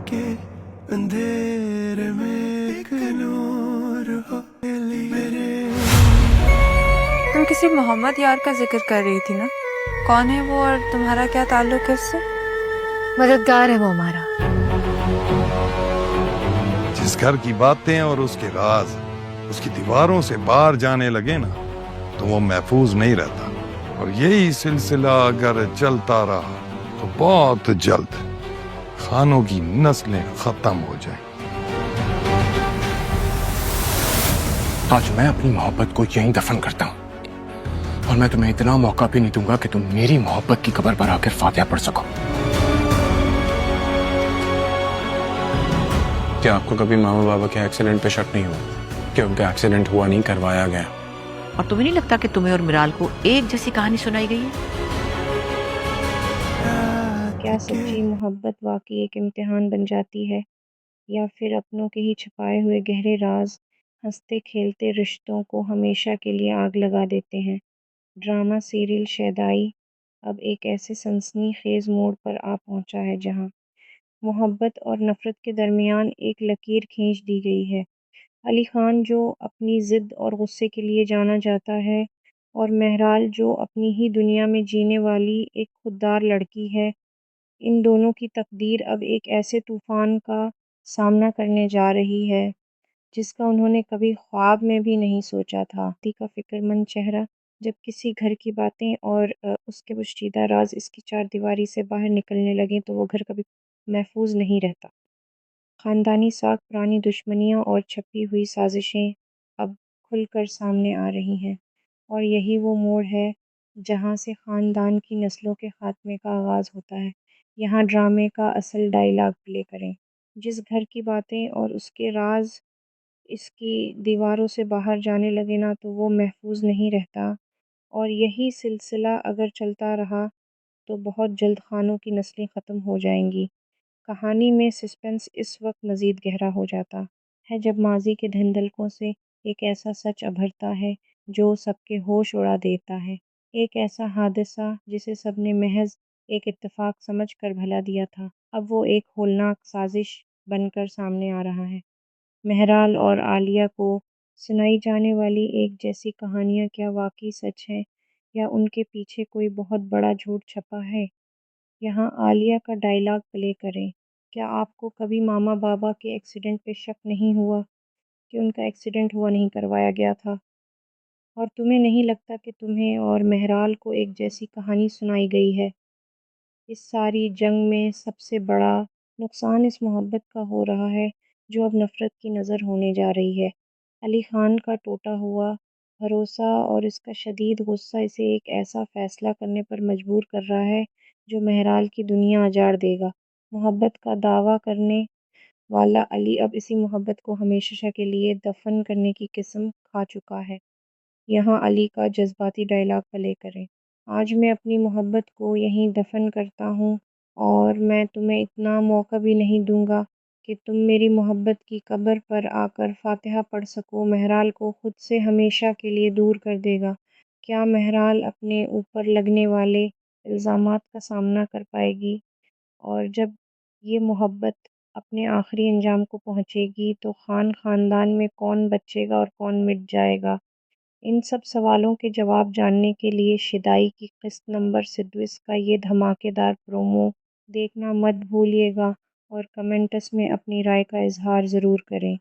के अंधेरे में एक नूर हो मेरे। तुम किसी मोहम्मद यार का जिक्र कर रही थी ना, कौन है वो और तुम्हारा क्या ताल्लुक है उससे? मददगार है वो हमारा। जिस घर की बातें और उसके राज उसकी दीवारों से बाहर जाने लगे ना, तो वो महफूज नहीं रहता। और यही सिलसिला अगर चलता रहा तो बहुत जल्द खानों की नस्लें खत्म हो जाएं। आज मैं अपनी मोहब्बत को यहीं दफन करता हूँ, और मैं तुम्हें इतना मौका भी नहीं दूंगा कि तुम मेरी मोहब्बत की कब्र पर आकर फातिहा पढ़ सको। क्या आपको कभी मामा बाबा के एक्सीडेंट पे शक नहीं हुआ कि उनका एक्सीडेंट हुआ नहीं, करवाया गया? और तुम्हें नहीं लगता कि तुम्हें और मिराल को एक जैसी कहानी सुनाई गई है? क्या सच्ची मोहब्बत वाकई एक इम्तिहान बन जाती है, या फिर अपनों के ही छुपाए हुए गहरे राज हंसते खेलते रिश्तों को हमेशा के लिए आग लगा देते हैं। ड्रामा सीरियल शैदाई अब एक ऐसे सनसनीखेज मोड़ पर आ पहुंचा है जहां मोहब्बत और नफ़रत के दरमियान एक लकीर खींच दी गई है। अली खान जो अपनी ज़िद और गुस्से के लिए जाना जाता है, और महराल जो अपनी ही दुनिया में जीने वाली एक खुददार लड़की है, इन दोनों की तकदीर अब एक ऐसे तूफ़ान का सामना करने जा रही है जिसका उन्होंने कभी ख्वाब में भी नहीं सोचा था। ती का फ़िक्रमंद चेहरा जब किसी घर की बातें और उसके पोशीदा राज इसकी चारदीवारी से बाहर निकलने लगें तो वो घर कभी महफूज नहीं रहता। ख़ानदानी साख, पुरानी दुश्मनियाँ और छपी हुई साजिशें अब खुलकर सामने आ रही हैं, और यही वो मोड़ है जहाँ से ख़ानदान की नस्लों के ख़ात्मे का आगाज़ होता है। यहाँ ड्रामे का असल डायलॉग प्ले करें। जिस घर की बातें और उसके राज इसकी दीवारों से बाहर जाने लगे ना, तो वो महफूज नहीं रहता, और यही सिलसिला अगर चलता रहा तो बहुत जल्द खानों की नस्लें ख़त्म हो जाएंगी। कहानी में सस्पेंस इस वक्त मज़ीद गहरा हो जाता है जब माजी के धंधलकों से एक ऐसा सच उभरता है जो सबके होश उड़ा देता है। एक ऐसा हादसा जिसे सबने महज एक इत्तेफाक समझ कर भला दिया था, अब वो एक होलनाक साजिश बनकर सामने आ रहा है। महराल और आलिया को सुनाई जाने वाली एक जैसी कहानियाँ क्या वाकई सच हैं, या उनके पीछे कोई बहुत बड़ा झूठ छपा है? यहाँ आलिया का डायलॉग प्ले करें। क्या आपको कभी मामा बाबा के एक्सीडेंट पे शक नहीं हुआ कि उनका एक्सीडेंट हुआ नहीं, करवाया गया था? और तुम्हें नहीं लगता कि तुम्हें और महराल को एक जैसी कहानी सुनाई गई है? इस सारी जंग में सबसे बड़ा नुकसान इस मोहब्बत का हो रहा है जो अब नफ़रत की नज़र होने जा रही है। अली खान का टूटा हुआ भरोसा और इसका शदीद गुस्सा इसे एक ऐसा फ़ैसला करने पर मजबूर कर रहा है जो महराल की दुनिया उजाड़ देगा। मोहब्बत का दावा करने वाला अली अब इसी मोहब्बत को हमेशा के लिए दफन करने की कसम खा चुका है। यहाँ अली का जज्बाती डायलॉग प्ले करें। आज मैं अपनी मोहब्बत को यहीं दफन करता हूँ, और मैं तुम्हें इतना मौका भी नहीं दूंगा कि तुम मेरी मोहब्बत की कब्र पर आकर फातिहा पढ़ सको। महराल को खुद से हमेशा के लिए दूर कर देगा। क्या महराल अपने ऊपर लगने वाले इल्ज़ामात का सामना कर पाएगी? और जब ये मोहब्बत अपने आखिरी अंजाम को पहुँचेगी तो ख़ानदान में कौन बचेगा और कौन मिट जाएगा? इन सब सवालों के जवाब जानने के लिए शिदाई की किस्त नंबर 26 का ये धमाकेदार प्रोमो देखना मत भूलिएगा, और कमेंट्स में अपनी राय का इजहार ज़रूर करें।